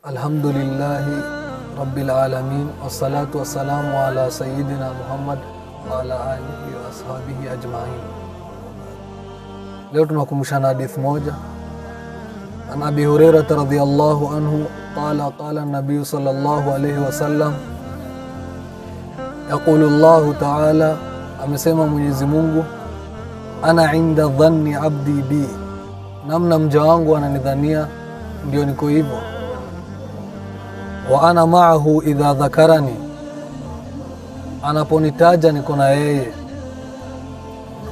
Alhamdulillahi Rabbil alamin, wassalatu wassalamu ala sayyidina Muhammad wa ala alihi wa ashabihi ajma'in. Leo tunakumbushana hadithi moja. An Abi Hurairah radhiyallahu anhu qala an-nabiy sallallahu alayhi wasallam, yaqulu Allahu ta'ala, amesema Mwenyezi Mungu, ana inda dhanni abdi bi, namna mja wangu ananidhania ndio niko hivyo. Wa ana ma'ahu idha dhakarani, anaponitaja niko na yeye.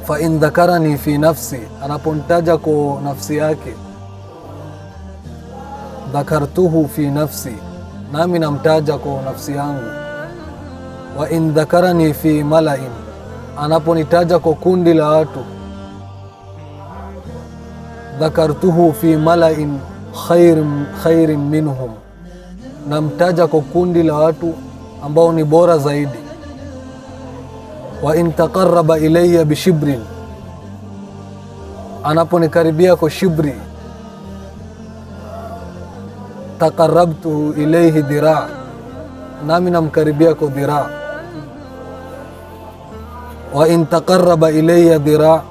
Fa in dhakarani fi nafsi, anaponitaja kwa nafsi yake, dhakartuhu fi nafsi, nami namtaja kwa nafsi yangu. Wa in dhakarani fi mala'in, anaponitaja kwa kundi la watu, dhakartuhu fi mala'in khairin minhum, namtaja kwa kundi la watu ambao ni bora zaidi. Wa in taqarraba ilayya bishibrin, anaponikaribia kwa shibri, taqarrabtuhu ilayhi dhira', nami namkaribia kwa dhira'. Wa in taqarraba ilayya dhira',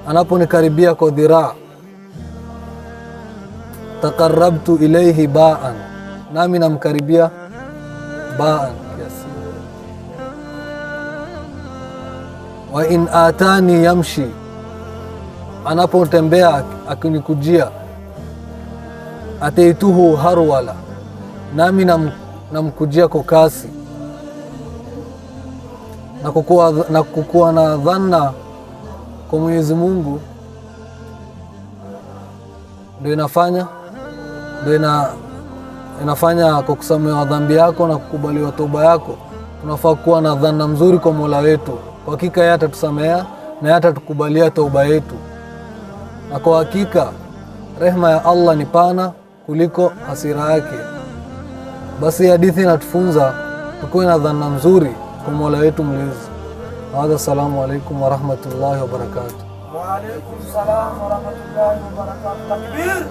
anaponikaribia kwa dhira', taqarrabtu ilayhi ba'an, nami namkaribia ba'an. Yes. Wa in atani yamshi, anapotembea akinikujia, ataituhu harwala, nami namkujia kwa kasi. Na kukuwa na dhanna kwa Mwenyezi Mungu ndio inafanya kwa kusamehewa dhambi yako na kukubaliwa toba yako. Tunafaa kuwa na dhanna mzuri kwa Mola wetu. Kwa hakika yeye atatusamea na yeye atatukubalia toba yetu, na kwa hakika rehema ya Allah ni pana kuliko hasira yake. Basi hadithi inatufunza tukuwe na dhanna mzuri kwa Mola wetu mlezi. Hadha, assalamu alaikum wa rahmatullahi wa barakatuh. Wa alaikum salam wa rahmatullahi wa barakatuh. Takbir.